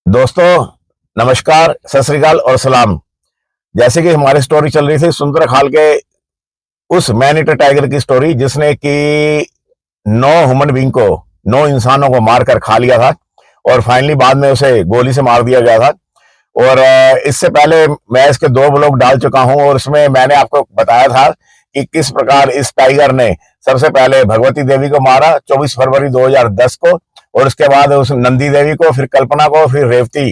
दोस्तों, नमस्कार, सत श्री अकाल और सलाम। जैसे कि हमारी स्टोरी चल रही थी सुंदर खाल के उस मैन ईटर टाइगर की स्टोरी, जिसने कि 9 इंसानों को मारकर खा लिया था और फाइनली बाद में उसे गोली से मार दिया गया था। और इससे पहले मैं इसके 2 ब्लॉग डाल चुका हूं और इसमें मैंने आपको बताया था कि किस प्रकार इस टाइगर ने सबसे पहले भगवती देवी को मारा 24 फरवरी 2010 को, और उसके बाद उस नंदी देवी को, फिर कल्पना को, फिर रेवती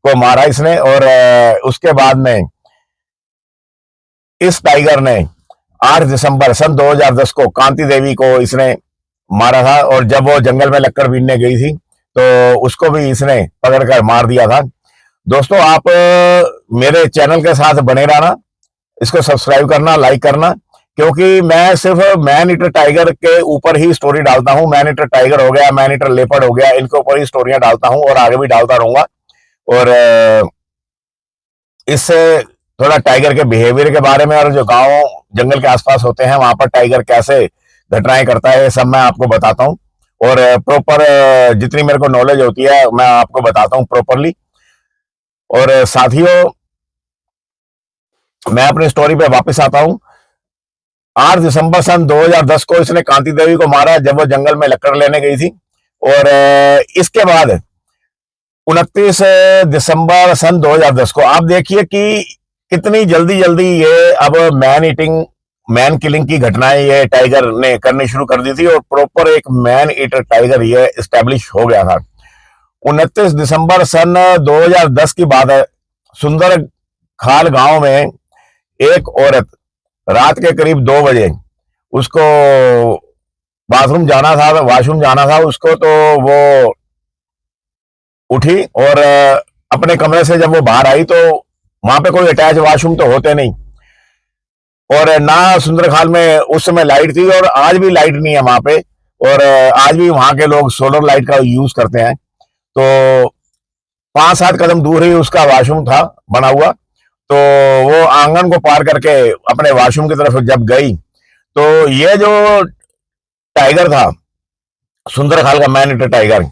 को मारा इसने। और उसके बाद में इस टाइगर ने 8 दिसंबर सन 2010 को कांति देवी को इसने मारा था, और जब वो जंगल में लक्कड़ बीनने गई थी तो उसको भी इसने पकड़कर मार दिया था। दोस्तों, आप मेरे चैनल के साथ बने रहना, इसको सब्सक्राइब करना, लाइक करना, क्योंकि मैं सिर्फ मैन ईटर टाइगर के ऊपर ही स्टोरी डालता हूं। मैन ईटर टाइगर हो गया, मैन ईटर लेपर्ड हो गया, इनके ऊपर ही स्टोरियां डालता हूं और आगे भी डालता रहूंगा। और इससे थोड़ा टाइगर के बिहेवियर के बारे में और जो गांव जंगल के आसपास होते हैं वहां पर टाइगर कैसे घटनाएं करता है, ये सब मैं आपको बताता हूं। और प्रॉपर जितनी मेरे को नॉलेज होती है मैं आपको बताता हूं प्रॉपरली। और साथियों, मैं अपनी स्टोरी पे वापस आता हूं। 8 दिसंबर सन 2010 को इसने कांति देवी को मारा जब वो जंगल में लकड़ लेने गई थी। और इसके बाद 29 दिसंबर सन 2010 को आप देखिए कि कितनी जल्दी जल्दी ये अब मैन किलिंग की घटनाएं ये टाइगर ने करनी शुरू कर दी थी और प्रॉपर एक मैन ईटर टाइगर ये एस्टेब्लिश हो गया था। 29 दिसंबर सन 2010 की बात है। सुंदर खाल गांव में एक औरत रात के करीब 2 बजे उसको बाथरूम जाना था, वॉशरूम जाना था उसको, तो वो उठी और अपने कमरे से जब वो बाहर आई तो वहां पे कोई अटैच वॉशरूम तो होते नहीं, और ना सुंदरखाल में उस समय लाइट थी, और आज भी लाइट नहीं है वहां पे। और आज भी वहां के लोग सोलर लाइट का यूज करते हैं। तो 5-7 कदम दूर ही उसका वॉशरूम था बना हुआ। तो वो आंगन को पार करके अपने वॉशरूम की तरफ जब गई तो ये जो टाइगर था, सुंदरखाल का मैन ईटर टाइगर,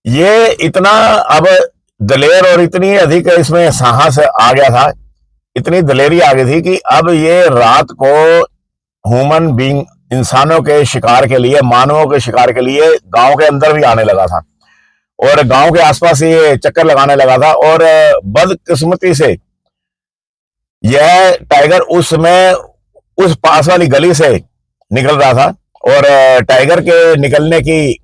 ये इतना अब दलेर और इतनी अधिक इसमें साहस आ गया था, इतनी दलेरी आ गई थी कि अब ये रात को ह्यूमन बीइंग, इंसानों के शिकार के लिए, मानवों के शिकार के लिए गांव के अंदर भी आने लगा था और गांव के आसपास ये चक्कर लगाने लगा था। और बदकिस्मती से यह टाइगर उस समय उस पास वाली गली से निकल रहा था, और टाइगर के निकलने की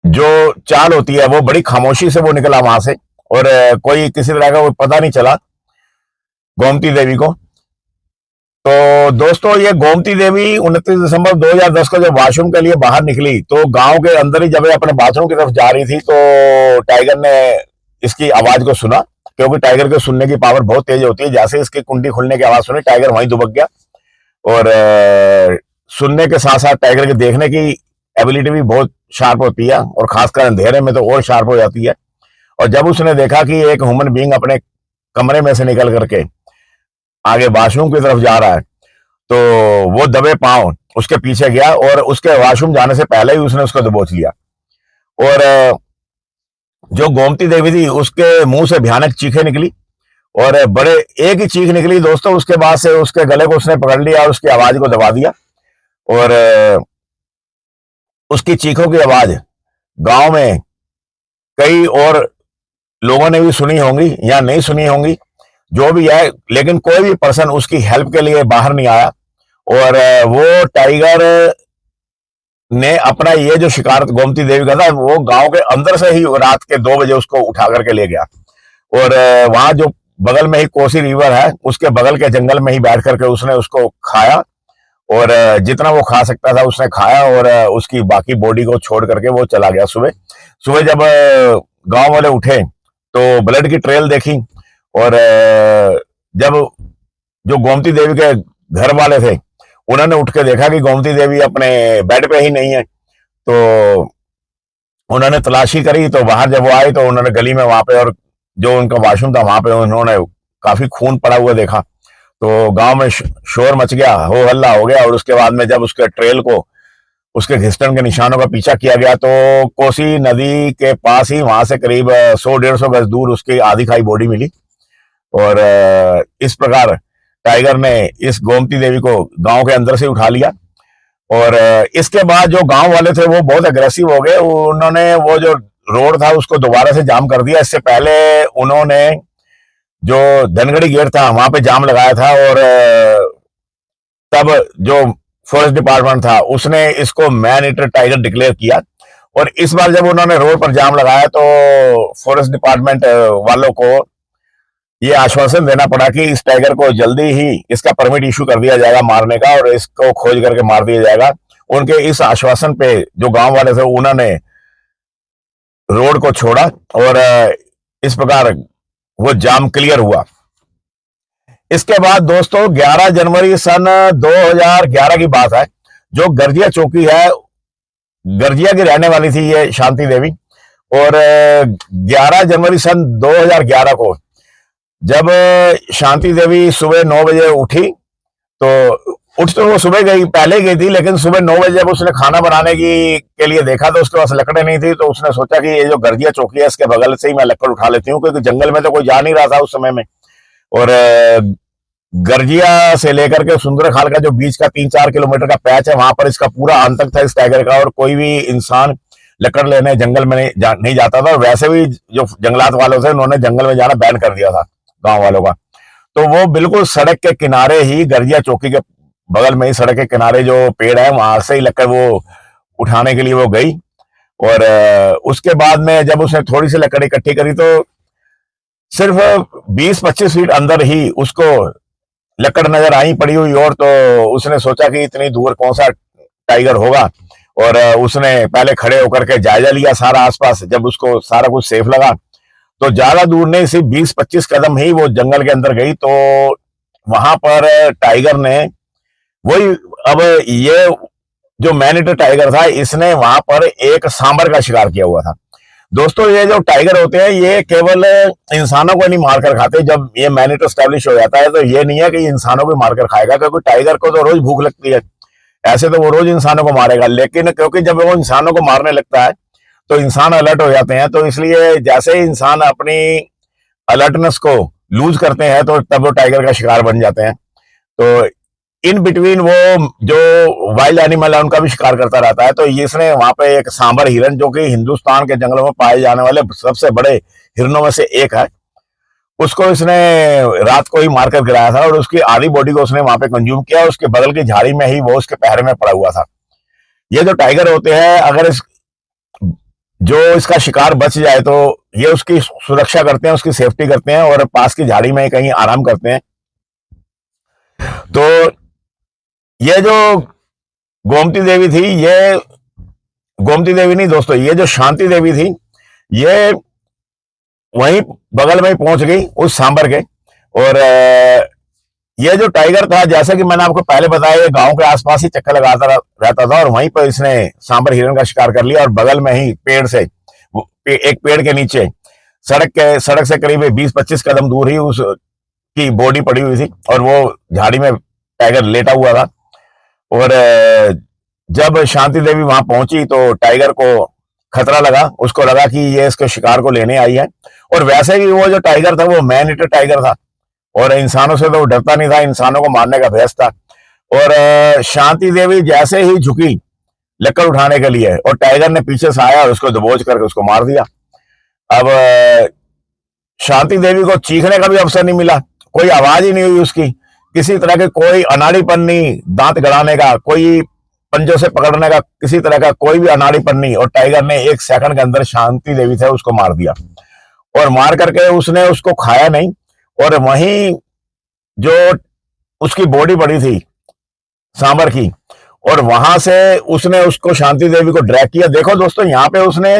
जो चाल होती है वो बड़ी खामोशी से वो निकला वहां से, और कोई किसी तरह का पता नहीं चला गोमती देवी को। तो दोस्तों, ये गोमती देवी 29 दिसंबर 2010 को जब वॉशरूम के लिए बाहर निकली तो गांव के अंदर ही जब अपने बाथरूम की तरफ जा रही थी तो टाइगर ने इसकी आवाज को सुना, क्योंकि टाइगर के सुनने की पावर बहुत तेज होती है। जैसे इसकी कुंडी खुलने की आवाज सुनी, टाइगर वहीं दुबक गया। और सुनने के साथ साथ टाइगर के देखने की एबिलिटी भी बहुत शार्प होती है, और खासकर अंधेरे में तो और शार्प हो जाती है। और जब उसने देखा कि एक ह्यूमन बीइंग अपने कमरे में से निकल करके आगे वॉशरूम की तरफ जा रहा है, तो वो दबे पांव उसके पीछे गया और उसके वॉशरूम जाने से पहले ही उसने उसको दबोच लिया। और जो गोमती देवी थी उसके मुंह से भयानक चीखें निकली, और बड़े एक ही चीख निकली दोस्तों, उसके बाद से उसके गले को उसने पकड़ लिया और उसकी आवाज को दबा दिया। और उसकी चीखों की आवाज गांव में कई और लोगों ने भी सुनी होंगी या नहीं सुनी होंगी, जो भी है, लेकिन कोई भी पर्सन उसकी हेल्प के लिए बाहर नहीं आया। और वो टाइगर ने अपना ये जो शिकार गोमती देवी का था वो गांव के अंदर से ही रात के 2 बजे उसको उठा करके ले गया, और वहां जो बगल में ही कोसी रिवर है उसके बगल के जंगल में ही बैठ करके उसने उसको खाया, और जितना वो खा सकता था उसने खाया, और उसकी बाकी बॉडी को छोड़ करके वो चला गया। सुबह सुबह जब गांव वाले उठे तो ब्लड की ट्रेल देखी, और जब जो गोमती देवी के घर वाले थे उन्होंने उठ के देखा कि गोमती देवी अपने बेड पे ही नहीं है, तो उन्होंने तलाशी करी। तो बाहर जब वो आए तो उन्होंने गली में वहां पे, और जो उनका वॉशरूम था वहां पे उन्होंने काफी खून पड़ा हुआ देखा। तो गांव में शोर मच गया, हो हल्ला हो गया, और उसके बाद में जब उसके ट्रेल को उसके घिसटन के निशानों का पीछा किया गया तो कोसी नदी के पास ही वहां से करीब 100-150 गज दूर उसकी आधी खाई बॉडी मिली। और इस प्रकार टाइगर ने इस गोमती देवी को गांव के अंदर से उठा लिया। और इसके बाद जो गांव वाले थे वो बहुत अग्रेसिव हो गए। उन्होंने वो जो रोड था उसको दोबारा से जाम कर दिया। इससे पहले उन्होंने जो धनगढ़ी गेट था वहां पे जाम लगाया था और तब जो फॉरेस्ट डिपार्टमेंट था उसने इसको मैन ईटर टाइगर डिक्लेयर किया। और इस बार जब उन्होंने रोड पर जाम लगाया तो फॉरेस्ट डिपार्टमेंट वालों को ये आश्वासन देना पड़ा कि इस टाइगर को जल्दी ही इसका परमिट इशू कर दिया जाएगा मारने का और इसको खोज करके मार दिया जाएगा। उनके इस आश्वासन पे जो गांव वाले थे उन्होंने रोड को छोड़ा और इस प्रकार वो जाम क्लियर हुआ। इसके बाद दोस्तों 11 जनवरी सन 2011 की बात है। जो गर्जिया चौकी है, गर्जिया की रहने वाली थी ये शांति देवी। और 11 जनवरी सन 2011 को जब शांति देवी सुबह 9 बजे उठी तो उठ तो वो सुबह गई, पहले गई थी, लेकिन सुबह 9 बजे जब उसने खाना बनाने के लिए देखा तो उसके पास लकड़ें नहीं थी। तो उसने सोचा कि ये जो गर्जिया चौकी है इसके बगल से ही मैं लकड़ उठा लेती हूँ, क्योंकि जंगल में तो कोई जा नहीं रहा था उस समय में। और गर्जिया से लेकर के सुंदरखाल का जो बीच का 3-4 किलोमीटर का पैच है वहां पर इसका पूरा आतंक था इस टाइगर का। और कोई भी इंसान लकड़ लेने जंगल में नहीं जाता था। और वैसे भी जो जंगलात वालों थे उन्होंने जंगल में जाना बैन कर दिया था गांव वालों का। तो वो बिल्कुल सड़क के किनारे ही, गर्जिया चौकी के बगल में ही सड़क के किनारे जो पेड़ है वहां से ही लगकर वो उठाने के लिए वो गई। और उसके बाद में जब उसने थोड़ी सी लकड़ी इकट्ठी करी तो सिर्फ 20-25 फीट अंदर ही उसको लकड़ नजर आई पड़ी हुई। और तो उसने सोचा कि इतनी दूर कौन सा टाइगर होगा। और उसने पहले खड़े होकर के जायजा लिया सारा आसपास। जब उसको सारा कुछ सेफ लगा तो ज्यादा दूर नहीं, सिर्फ 20-25 कदम ही वो जंगल के अंदर गई तो वहां पर टाइगर ने वही, अब ये जो मैन ईटर टाइगर था इसने वहां पर एक सांबर का शिकार किया हुआ था। दोस्तों ये जो टाइगर होते हैं ये केवल इंसानों को नहीं मारकर खाते। जब ये मैन ईटर स्टैब्लिश हो जाता है तो ये नहीं है कि इंसानों को मारकर खाएगा, क्योंकि टाइगर को तो रोज भूख लगती है। ऐसे तो वो रोज इंसानों को मारेगा, लेकिन क्योंकि जब वो इंसानों को मारने लगता है तो इंसान अलर्ट हो जाते हैं। तो इसलिए जैसे ही इंसान अपनी अलर्टनेस को लूज करते हैं तो तब वो टाइगर का शिकार बन जाते हैं। तो इन बिटवीन वो जो वाइल्ड एनिमल है उनका भी शिकार करता रहता है। तो इसने वहां पे एक सांबर हिरन, जो कि हिंदुस्तान के जंगलों में पाए जाने वाले सबसे बड़े हिरनों में से एक है, उसको इसने रात को ही मारकर गिराया था और उसकी आधी बॉडी को उसने वहां पे कंज्यूम किया। उसके बगल की झाड़ी में ही वो उसके पहरे में पड़ा हुआ था। ये जो टाइगर होते हैं, अगर जो इसका शिकार बच जाए तो ये उसकी सुरक्षा करते हैं, उसकी सेफ्टी करते हैं और पास की झाड़ी में कहीं आराम करते हैं। तो ये जो गोमती देवी थी, ये गोमती देवी नहीं दोस्तों, ये जो शांति देवी थी ये वहीं बगल में ही पहुंच गई उस सांबर के। और ये जो टाइगर था, जैसा कि मैंने आपको पहले बताया, ये गांव के आसपास ही चक्कर लगाता रहता था और वहीं पर इसने सांबर हिरन का शिकार कर लिया। और बगल में ही पेड़ से, एक पेड़ के नीचे सड़क से करीब 20-25 कदम दूर ही उसकी बॉडी पड़ी हुई थी और वो झाड़ी में टाइगर लेटा हुआ था। और जब शांति देवी वहां पहुंची तो टाइगर को खतरा लगा, उसको लगा कि ये इसके शिकार को लेने आई है। और वैसे भी वो जो टाइगर था वो मैन ईटर टाइगर था और इंसानों से तो वो डरता नहीं था, इंसानों को मारने का अभ्यास था। और शांति देवी जैसे ही झुकी लकड़ उठाने के लिए और टाइगर ने पीछे से आया और उसको दबोच करके उसको मार दिया। अब शांति देवी को चीखने का भी अवसर नहीं मिला, कोई आवाज ही नहीं हुई उसकी, किसी तरह के कोई अनाड़ीपन नहीं, दांत गड़ाने का, कोई पंजों से पकड़ने का, किसी तरह का कोई भी अनाड़ीपन नहीं। और टाइगर ने 1 सेकंड के अंदर शांति देवी थे उसको मार दिया। और मार करके उसने उसको खाया नहीं और वहीं जो उसकी बॉडी पड़ी थी सांबर की, और वहां से उसने उसको शांति देवी को ड्रैग किया। देखो दोस्तों, यहाँ पे उसने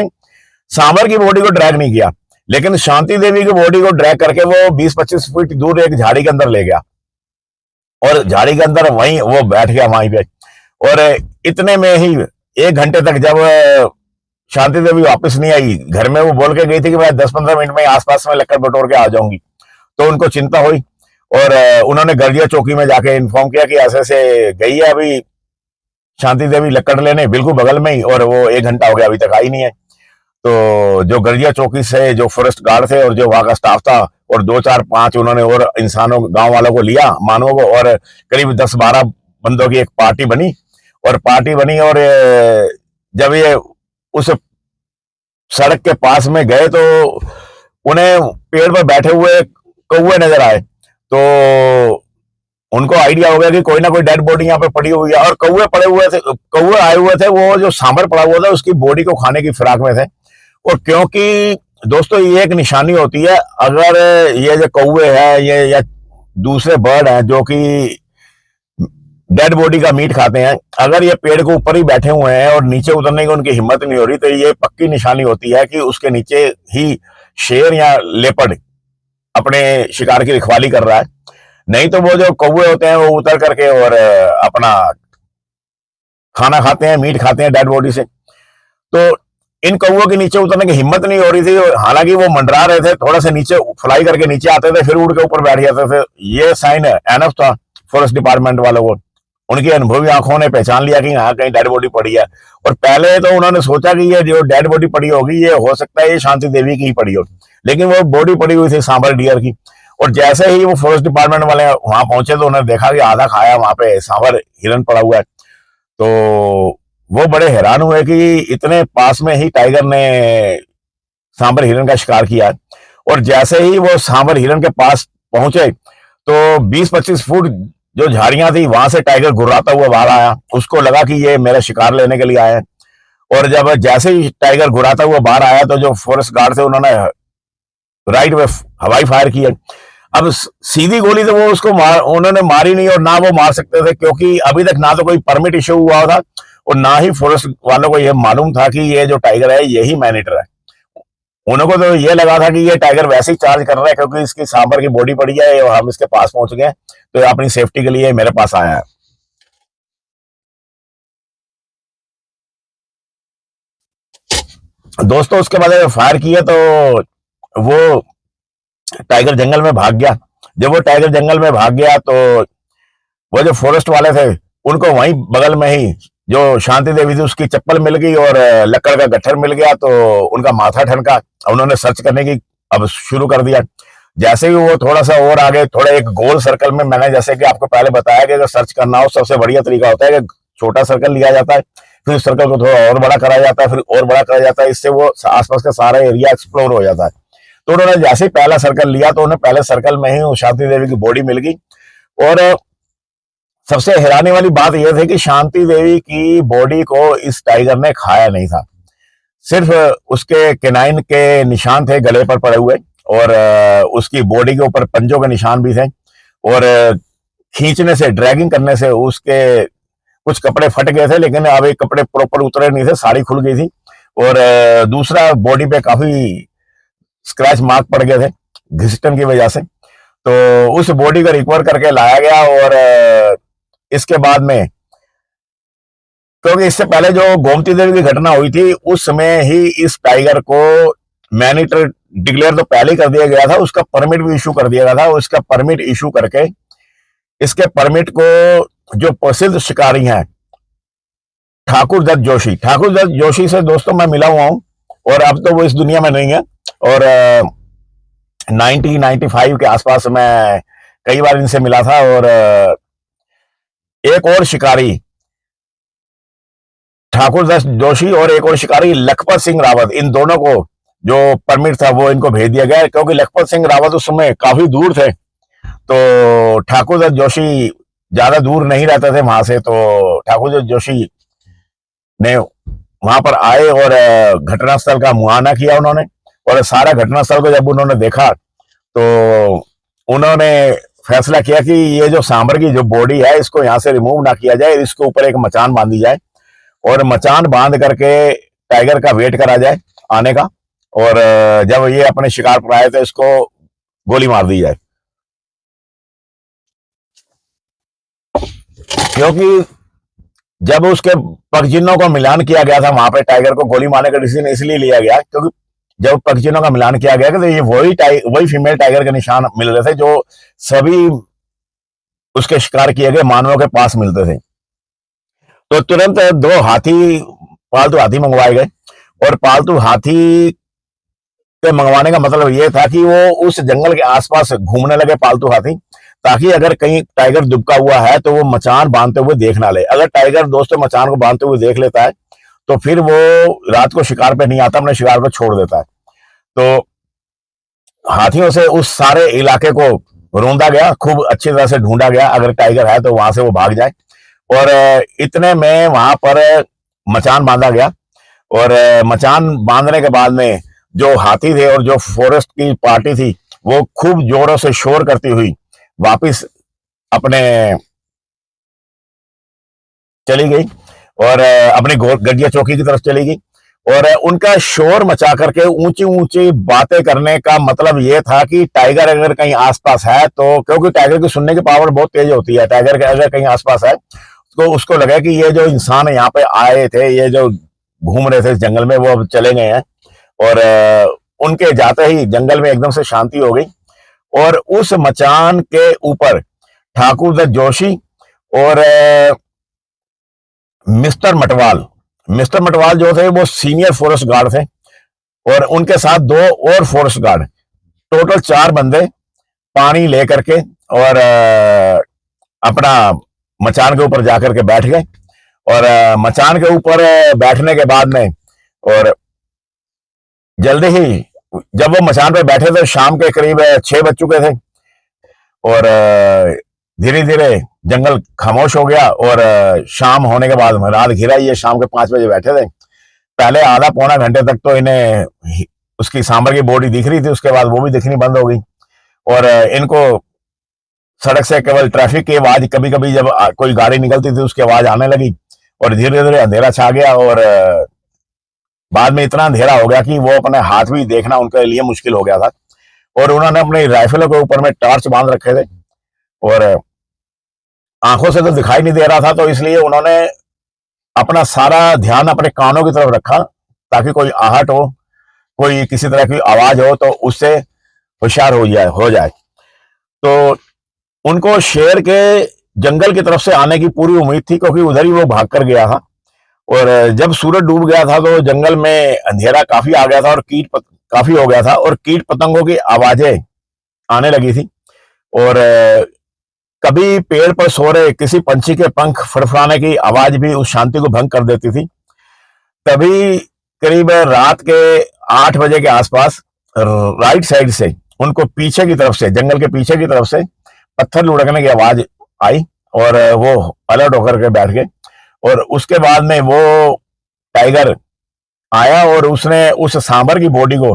सांबर की बॉडी को ड्रैग नहीं किया, लेकिन शांति देवी की बॉडी को ड्रैग करके वो 20-25 फीट दूर एक झाड़ी के अंदर ले गया और झाड़ी के अंदर वहीं वो बैठ गया वहीं पे। और इतने में ही 1 घंटे तक जब शांति देवी वापस नहीं आई घर में, वो बोल के गई थी कि मैं 10-15 मिनट में आसपास में लकड़ बटोर के आ जाऊंगी। तो उनको चिंता हुई और उन्होंने गर्जिया चौकी में जाके इन्फॉर्म किया कि ऐसे ऐसे गई है अभी शांति देवी लक्कड़ लेने बिल्कुल बगल में ही, और वो 1 घंटा हो गया अभी तक आई नहीं है। तो जो गरिया चौकी से जो फॉरेस्ट गार्ड थे और जो वहां का स्टाफ था, और 2 4 5 उन्होंने और इंसानों गांव वालों को लिया, मानवों को, और करीब 10 12 बंदों की एक पार्टी बनी। और जब ये उस सड़क के पास में गए तो उन्हें पेड़ पर बैठे हुए कौवे नजर आए। तो उनको आइडिया हो गया कि कोई ना कोई डेड बॉडी यहाँ पे पड़ी हुई है, और कौवे आए हुए थे, वो जो सांभर पड़ा हुआ था उसकी बॉडी को खाने की फिराक में थे। और क्योंकि दोस्तों ये एक निशानी होती है, अगर ये जो कौवे है ये या दूसरे बर्ड हैं जो कि डेड बॉडी का मीट खाते हैं, अगर ये पेड़ के ऊपर ही बैठे हुए हैं और नीचे उतरने की उनकी हिम्मत नहीं हो रही, तो ये पक्की निशानी होती है कि उसके नीचे ही शेर या लेपर्ड अपने शिकार की रखवाली कर रहा है। नहीं तो वो जो कौवे होते हैं वो उतर करके और अपना खाना खाते हैं, मीट खाते हैं डेड बॉडी से। तो इन कौवों के नीचे उतरने की हिम्मत नहीं हो रही थी, हालांकि वो मंडरा रहे थे, थोड़ा सा नीचे फ्लाई करके नीचे आते थे, फिर उड़ के ऊपर बैठ जाते थे। ये साइन एनफ था फॉरेस्ट डिपार्टमेंट वालों को। उनकी अनुभवी आंखों ने पहचान लिया कि यहाँ कहीं डेड बॉडी पड़ी है, और पहले तो उन्होंने सोचा कि ये जो डेड बॉडी पड़ी होगी ये हो सकता है ये शांति देवी की ही पड़ी होगी, लेकिन वो बॉडी पड़ी हुई थी सांबर डियर की। और जैसे ही वो फॉरेस्ट डिपार्टमेंट वाले वहां पहुंचे तो उन्होंने देखा कि आधा खाया वहां पे सांबर हिरन पड़ा हुआ है। तो वो बड़े हैरान हुए कि इतने पास में ही टाइगर ने सांबर हिरन का शिकार किया है। और जैसे ही वो सांबर हिरन के पास पहुंचे तो 20 25 फुट जो झाड़ियां थी वहां से टाइगर गुर्राता हुआ बाहर आया। उसको लगा कि ये मेरा शिकार लेने के लिए आए हैं, और जब जैसे ही टाइगर गुर्राता हुआ बाहर आया तो जो फॉरेस्ट गार्ड थे उन्होंने राइट में हवाई फायर किया। अब सीधी गोली तो वो उसको उन्होंने मारी नहीं, और ना वो मार सकते थे, क्योंकि अभी तक ना तो कोई परमिट इश्यू हुआ था और ना ही फॉरेस्ट वालों को यह मालूम था कि ये जो टाइगर है यही मैनीटर है। उनको तो ये लगा था कि ये टाइगर वैसे ही चार्ज कर रहा है क्योंकि इसकी सांबर की बॉडी पड़ी है और हम इसके पास पहुंच गए, तो अपनी सेफ्टी के लिए मेरे पास आया है। दोस्तों उसके बाद फायर किया तो वो टाइगर जंगल में भाग गया। जब वो टाइगर जंगल में भाग गया तो वो जो फॉरेस्ट वाले थे उनको वहीं बगल में ही जो शांति देवी थी उसकी चप्पल मिल गई और लकड़ का गट्ठर मिल गया, तो उनका माथा ठनका। उन्होंने सर्च करने की अब शुरू कर दिया। जैसे ही वो थोड़ा सा और आगे, थोड़ा एक गोल सर्कल में, मैंने जैसे कि आपको पहले बताया कि अगर सर्च करना हो सबसे बढ़िया तरीका होता है कि छोटा सर्कल लिया जाता है, फिर उस सर्कल को थोड़ा और बड़ा करा जाता है, फिर और बड़ा करा जाता है, इससे वो आसपास का सारा एरिया एक्सप्लोर हो जाता है। तो उन्होंने जैसे ही पहला सर्कल लिया तो उन्हें पहले सर्कल में ही शांति देवी की बॉडी मिल गई। और सबसे हैरानी वाली बात यह थी कि शांति देवी की बॉडी को इस टाइगर ने खाया नहीं था, सिर्फ उसके केनाइन के निशान थे गले पर पड़े हुए, और उसकी बॉडी के ऊपर पंजों के निशान भी थे, और खींचने से, ड्रैगिंग करने से उसके कुछ कपड़े फट गए थे, लेकिन अभी कपड़े प्रॉपर उतरे नहीं थे, साड़ी खुल गई थी। और दूसरा बॉडी पे काफी स्क्रैच मार्क पड़ गए थे घिसटन की वजह से। तो उस बॉडी को रिकवर करके लाया गया। और इसके बाद में, क्योंकि इससे पहले जो गोमती देवी की घटना हुई थी उस समय ही इस टाइगर को मैनीटर डिक्लेयर तो पहले ही कर दिया गया था, उसका परमिट भी इशू कर दिया गया था। उसका परमिट इशू करके इसके परमिट को जो प्रसिद्ध शिकारी हैं ठाकुर दत्त जोशी से दोस्तों मैं मिला हुआ हूं, और अब तो वो इस दुनिया में नहीं है। और 1995 के आसपास मैं कई बार इनसे मिला था। और एक और शिकारी ठाकुर दत्त जोशी और एक और शिकारी लखपत सिंह रावत, इन दोनों को जो परमिट था वो इनको भेज दिया गया, क्योंकि लखपत सिंह रावत उस समय काफी दूर थे, तो ठाकुर दत्त जोशी ज्यादा दूर नहीं रहते थे वहां से। तो ठाकुर दत्त जोशी ने वहां पर आए और घटनास्थल का मुआयना किया उन्होंने, और सारा घटनास्थल को जब उन्होंने देखा तो उन्होंने फैसला किया कि ये जो सांबर की जो बॉडी है इसको यहाँ से रिमूव ना किया जाए, इसके ऊपर एक मचान बांधी जाए, और मचान बांध करके टाइगर का वेट करा जाए आने का, और जब ये अपने शिकार पर आए तो इसको गोली मार दी जाए। क्योंकि जब उसके पगजिनों को मिलान किया गया था वहां पे टाइगर को गोली मारने का डिसीजन इसलिए लिया गया क्योंकि जब पगजिनों का मिलान किया गया तो ये वही फीमेल टाइगर के निशान मिल रहे थे जो सभी उसके शिकार किए गए मानवों के पास मिलते थे। तो तुरंत दो हाथी, पालतू हाथी मंगवाए गए। और पालतू हाथी के मंगवाने का मतलब ये था कि वो उस जंगल के आसपास घूमने लगे पालतू हाथी, ताकि अगर कहीं टाइगर दुबका हुआ है तो वो मचान बांधते हुए देख ना ले। अगर टाइगर दोस्तों मचान को बांधते हुए देख लेता है तो फिर वो रात को शिकार पे नहीं आता, अपने शिकार को छोड़ देता है। तो हाथियों से उस सारे इलाके को रोंदा गया, खूब अच्छी तरह से ढूंढा गया, अगर टाइगर है तो वहां से वो भाग जाए। और इतने में वहां पर मचान बांधा गया। और मचान बांधने के बाद में जो हाथी थे और जो फॉरेस्ट की पार्टी थी वो खूब जोरों से शोर करती हुई वापस अपने चली गई और अपनी गड्डिया चौकी की तरफ चली गई। और उनका शोर मचा करके ऊंची ऊंची बातें करने का मतलब ये था कि टाइगर अगर कहीं आसपास है तो, क्योंकि टाइगर की सुनने की पावर बहुत तेज होती है, टाइगर के अगर कहीं आसपास है तो उसको लगा कि ये जो इंसान यहाँ पे आए थे, ये जो घूम रहे थे इस जंगल में, वो अब चले गए हैं। और उनके जाते ही जंगल में एकदम से शांति हो गई। और उस मचान के ऊपर ठाकुर दत्त जोशी और मिस्टर मटवाल जो थे वो सीनियर फॉरेस्ट गार्ड थे, और उनके साथ दो और फॉरेस्ट गार्ड, टोटल 4 बंदे पानी लेकर के और अपना मचान के ऊपर जाकर के बैठ गए। और मचान के ऊपर बैठने के बाद में, और जल्दी ही जब वो मचान पे बैठे तो शाम के करीब 6 बज चुके थे। और धीरे धीरे जंगल खामोश हो गया। और शाम होने के बाद रात घिरा, ये शाम के 5 बजे बैठे थे। पहले आधा पौना घंटे तक तो इन्हें उसकी सांबर की बॉडी दिख रही थी, उसके बाद वो भी दिखनी बंद हो गई। और इनको सड़क से केवल ट्रैफिक की आवाज, कभी कभी जब कोई गाड़ी निकलती थी उसकी आवाज आने लगी। और धीरे धीरे अंधेरा छा गया। और बाद में इतना अंधेरा हो गया कि वो अपने हाथ भी देखना उनके लिए मुश्किल हो गया था। और उन्होंने अपनी राइफलों के ऊपर में टॉर्च बांध रखे थे, और आंखों से तो दिखाई नहीं दे रहा था, तो इसलिए उन्होंने अपना सारा ध्यान अपने कानों की तरफ रखा, ताकि कोई आहट हो, कोई किसी तरह की आवाज हो तो उससे होशियार हो जाए। तो उनको शेर के जंगल की तरफ से आने की पूरी उम्मीद थी, क्योंकि उधर ही वो भाग कर गया था। और जब सूरज डूब गया था तो जंगल में अंधेरा काफी आ गया था और काफी हो गया था, और कीट पतंगों की आवाजें आने लगी थी। और कभी पेड़ पर सो रहे किसी पंछी के पंख फड़फड़ाने की आवाज भी उस शांति को भंग कर देती थी। तभी करीब रात के 8 बजे के आसपास राइट साइड से उनको पीछे की तरफ से, जंगल के पीछे की तरफ से पत्थर लुढ़कने की आवाज आई, और वो अलर्ट होकर के बैठ गए। और उसके बाद में वो टाइगर आया और उसने उस सांबर की बॉडी को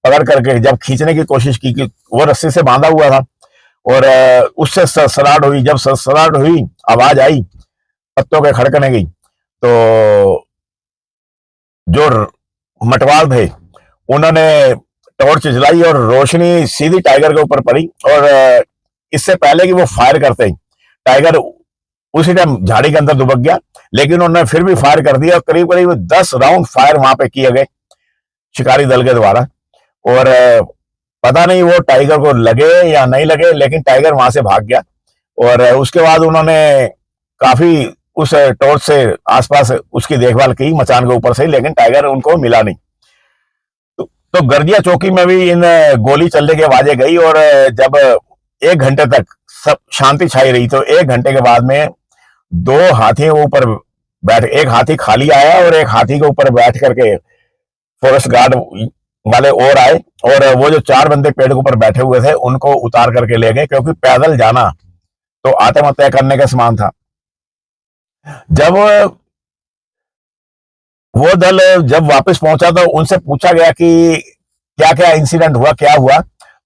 पकड़ करके जब खींचने की कोशिश की, कि वो रस्सी से बांधा हुआ था, और उससे सड़सड़ाहट हुई। जब सड़सड़ाहट हुई, आवाज आई पत्तों के खड़कने की, तो जो मटवाल थे उन्होंने टॉर्च जलाई और रोशनी सीधी टाइगर के ऊपर पड़ी। और इससे पहले कि वो फायर करते, टाइगर उसी टाइम झाड़ी के अंदर दुबक गया, लेकिन उन्होंने फिर भी फायर कर दिया। करीब करीब 10 राउंड फायर वहां पे किए गए शिकारी दल के द्वारा। और पता नहीं वो टाइगर को लगे या नहीं लगे, लेकिन टाइगर वहां से भाग गया। और उसके बाद उन्होंने काफी उस टॉर्च से आसपास उसकी देखभाल की मचान के ऊपर से, लेकिन टाइगर उनको मिला नहीं। तो गर्जिया चौकी में भी इन गोली चलने की आवाजें गई। और जब 1 घंटे तक सब शांति छाई रही, तो 1 घंटे के बाद में 2 हाथियों के ऊपर बैठ, एक हाथी खाली आया और एक हाथी के ऊपर बैठ करके फॉरेस्ट गार्ड वाले और आए। और वो जो 4 बंदे पेड़ के ऊपर बैठे हुए थे उनको उतार करके ले गए, क्योंकि पैदल जाना तो आत्महत्या करने का समान था। जब वो दल जब वापस पहुंचा तो उनसे पूछा गया कि क्या क्या इंसिडेंट हुआ, क्या हुआ।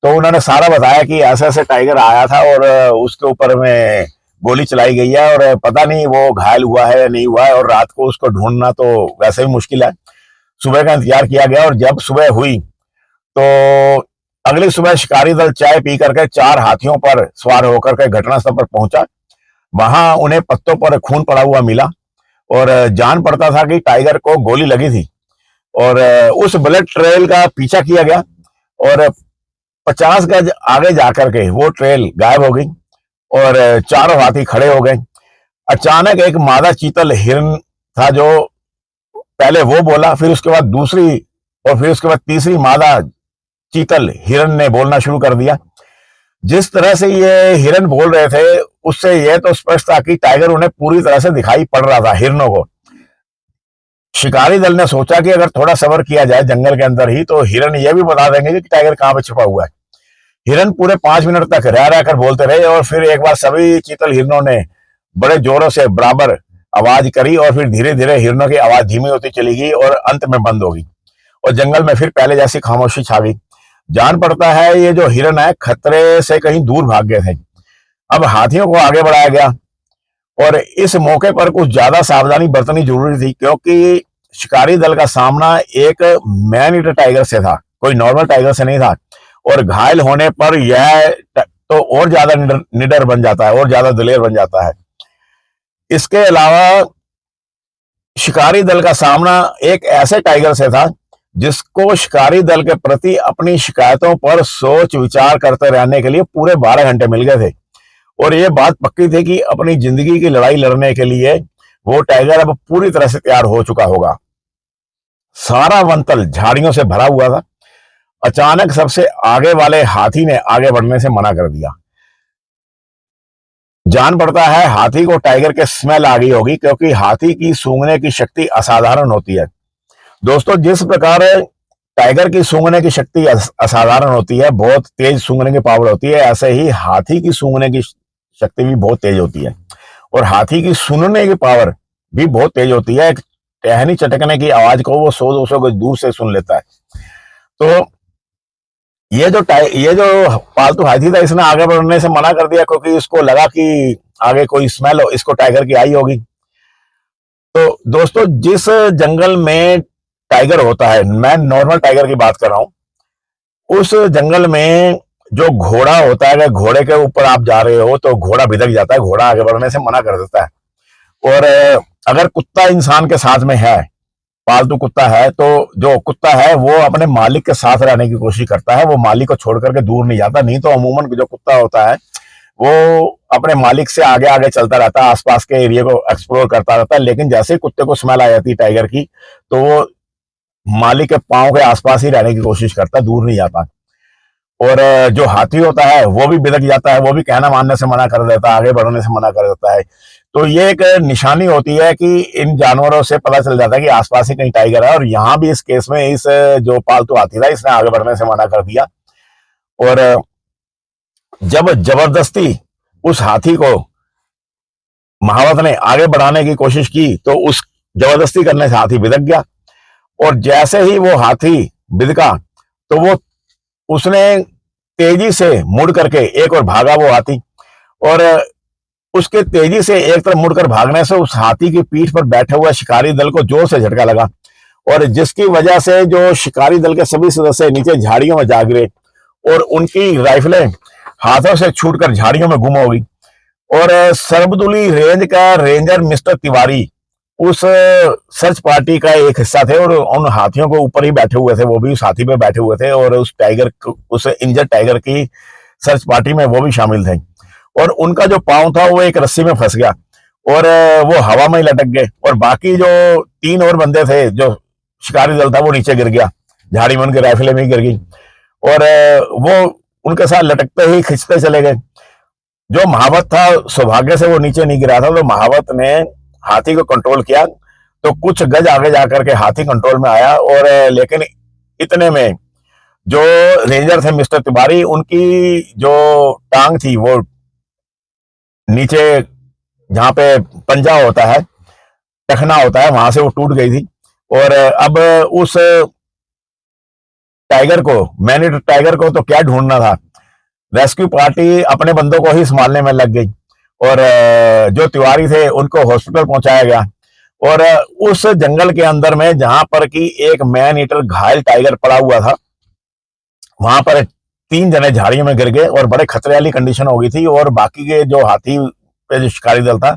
तो उन्होंने सारा बताया कि ऐसे ऐसे टाइगर आया था और उसके ऊपर में गोली चलाई गई है, और पता नहीं वो घायल हुआ है या नहीं हुआ है, और रात को उसको ढूंढना तो वैसे ही मुश्किल है। सुबह का इंतजार किया गया, और जब सुबह हुई तो अगली सुबह शिकारी दल चाय पी करके 4 हाथियों पर सवार होकर के घटनास्थल पर पहुंचा। वहां उन्हें पत्तों पर खून पड़ा हुआ मिला, और जान पड़ता था कि टाइगर को गोली लगी थी। और उस बुलेट ट्रेल का पीछा किया गया, और 50 गज आगे जाकर के वो ट्रेल गायब हो गई, और चारों हाथी खड़े हो गए। अचानक एक मादा चीतल हिरन था, जो पहले वो बोला, फिर उसके बाद दूसरी, और फिर उसके बाद तीसरी मादा चीतल हिरन ने बोलना शुरू कर दिया। जिस तरह से ये हिरन बोल रहे थे, उससे यह तो स्पष्ट था कि टाइगर उन्हें पूरी तरह से दिखाई पड़ रहा था, हिरनों को। शिकारी दल ने सोचा कि अगर थोड़ा सब्र किया जाए जंगल के अंदर ही, तो हिरन यह भी बता देंगे कि टाइगर कहां पे छुपा हुआ है। हिरन पूरे 5 मिनट तक रह रहकर बोलते रहे, और फिर एक बार सभी चीतल हिरनों ने बड़े जोरों से बराबर आवाज करी, और फिर धीरे धीरे हिरनों की आवाज धीमी होती चली गई और अंत में बंद हो गई, और जंगल में फिर पहले जैसी खामोशी छा गई। जान पड़ता है ये जो हिरन है खतरे से कहीं दूर भाग गए थे। अब हाथियों को आगे बढ़ाया गया, और इस मौके पर कुछ ज्यादा सावधानी बरतनी जरूरी थी, क्योंकि शिकारी दल का सामना एक मैन ईटर टाइगर से था, कोई नॉर्मल टाइगर से नहीं था। और घायल होने पर यह तो और ज्यादा निडर बन जाता है, और ज्यादा दिलेर बन जाता है। इसके अलावा शिकारी दल का सामना एक ऐसे टाइगर से था जिसको शिकारी दल के प्रति अपनी शिकायतों पर सोच विचार करते रहने के लिए पूरे 12 घंटे मिल गए थे। और ये बात पक्की थी कि अपनी जिंदगी की लड़ाई लड़ने के लिए वो टाइगर अब पूरी तरह से तैयार हो चुका होगा। सारा वनतल झाड़ियों से भरा हुआ था। अचानक सबसे आगे वाले हाथी ने आगे बढ़ने से मना कर दिया। जान पड़ता है हाथी को टाइगर के स्मेल आ गई होगी, क्योंकि हाथी की सूंघने की शक्ति असाधारण होती है। दोस्तों, जिस प्रकार टाइगर की सूंघने की शक्ति असाधारण होती है, बहुत तेज सूंघने की पावर होती है, ऐसे ही हाथी की सूंघने की शक्ति भी बहुत तेज होती है। और हाथी की सुनने की पावर भी बहुत तेज होती है। एक टहनी चटकने की आवाज को वो 100-200 गज दूर से सुन लेता है। तो ये जो पालतू हाथी था, इसने आगे बढ़ने से मना कर दिया, क्योंकि इसको लगा कि आगे कोई स्मेल हो इसको टाइगर की आई होगी। तो दोस्तों, जिस जंगल में टाइगर होता है, मैं नॉर्मल टाइगर की बात कर रहा हूं, उस जंगल में जो घोड़ा होता है, अगर घोड़े के ऊपर आप जा रहे हो तो घोड़ा भिदक जाता है, घोड़ा आगे बढ़ने से मना कर देता है। और अगर कुत्ता इंसान के साथ में है, पालतू कुत्ता है, तो जो कुत्ता है वो अपने मालिक के साथ रहने की कोशिश करता है, वो मालिक को छोड़ करके दूर नहीं जाता। नहीं तो अमूमन जो कुत्ता होता है वो अपने मालिक से आगे आगे चलता रहता है, आसपास के एरिया को एक्सप्लोर करता रहता है। लेकिन जैसे ही कुत्ते को स्मेल आ जाती है टाइगर की, तो वो मालिक के पांव के आसपास ही रहने की कोशिश करता है, दूर नहीं जाता। और जो हाथी होता है वो भी बिदक जाता है, वो भी कहना मानने से मना कर देता है, आगे बढ़ने से मना कर देता है। तो ये एक निशानी होती है कि इन जानवरों से पता चल जाता है कि आसपास ही कहीं टाइगर है। और यहाँ भी इस केस में इस जो पालतू हाथी था, इसने आगे बढ़ने से मना कर दिया। और जब जबरदस्ती उस हाथी को महावत ने आगे बढ़ाने की कोशिश की, तो उस जबरदस्ती करने से हाथी बिदक गया। और जैसे ही वो हाथी बिदका, तो वो उसने तेजी से मुड़ करके एक और भागा वो हाथी। और उसके तेजी से एक तरफ मुड़कर भागने से उस हाथी की पीठ पर बैठे हुए शिकारी दल को जोर से झटका लगा, और जिसकी वजह से जो शिकारी दल के सभी सदस्य नीचे झाड़ियों में जा गिरे, और उनकी राइफलें हाथों से छूटकर झाड़ियों में गुम हो गई। और सरबदुली रेंज का रेंजर मिस्टर तिवारी उस सर्च पार्टी का एक हिस्सा थे, और उन हाथियों के ऊपर ही बैठे हुए थे, वो भी उस हाथी पे बैठे हुए थे, और उस इंजर्ड टाइगर की सर्च पार्टी में वो भी शामिल थे। और उनका जो पांव था वो एक रस्सी में फंस गया, और वो हवा में ही लटक गए। और बाकी जो 3 और बंदे थे, जो शिकारी दल था, वो नीचे गिर गया, झाड़ी में उनकी राइफलें भी गिर गई, और वो उनके साथ लटकते ही खिंचते चले गए। जो महावत था, सौभाग्य से वो नीचे नहीं गिरा था, तो महावत ने हाथी को कंट्रोल किया, तो कुछ गज आगे जाकर के हाथी कंट्रोल में आया। और लेकिन इतने में जो रेंजर थे मिस्टर तिवारी, उनकी जो टांग थी वो नीचे जहां पे पंजा होता है, टखना होता है, वहां से वो टूट गई थी। और अब उस टाइगर को, मैनी टाइगर को तो क्या ढूंढना था, रेस्क्यू पार्टी अपने बंदों को ही संभालने में लग गई। और जो तिवारी थे उनको हॉस्पिटल पहुंचाया गया। और उस जंगल के अंदर में जहां पर कि एक मैन ईटर घायल टाइगर पड़ा हुआ था, वहां पर 3 जने झाड़ियों में गिर गए, और बड़े खतरे वाली कंडीशन हो गई थी। और बाकी के जो हाथी पे जो शिकारी दल था,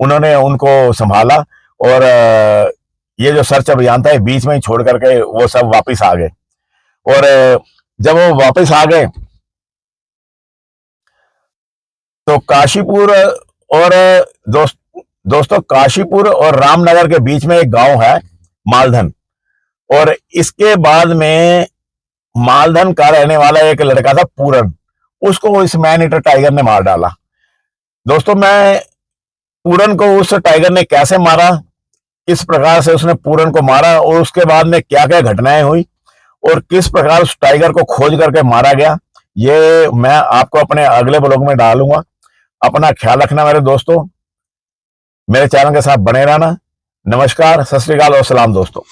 उन्होंने उनको संभाला। और ये जो सर्च अभियान था, बीच में ही छोड़ करके वो सब वापस आ गए। और जब वो वापस आ गए, तो काशीपुर और दोस्त दोस्तों काशीपुर और रामनगर के बीच में एक गांव है मालधन, और इसके बाद में मालधन का रहने वाला एक लड़का था पूरन, उसको इस मैन ईटर टाइगर ने मार डाला। दोस्तों मैं पूरन को उस टाइगर ने कैसे मारा, किस प्रकार से उसने पूरन को मारा और उसके बाद में क्या क्या घटनाएं हुई और किस प्रकार उस टाइगर को खोज करके मारा गया, ये मैं आपको अपने अगले ब्लॉग में डालूंगा। अपना ख्याल रखना मेरे दोस्तों, मेरे चैनल के साथ बने रहना। नमस्कार, सत श्री अकाल और सलाम दोस्तों।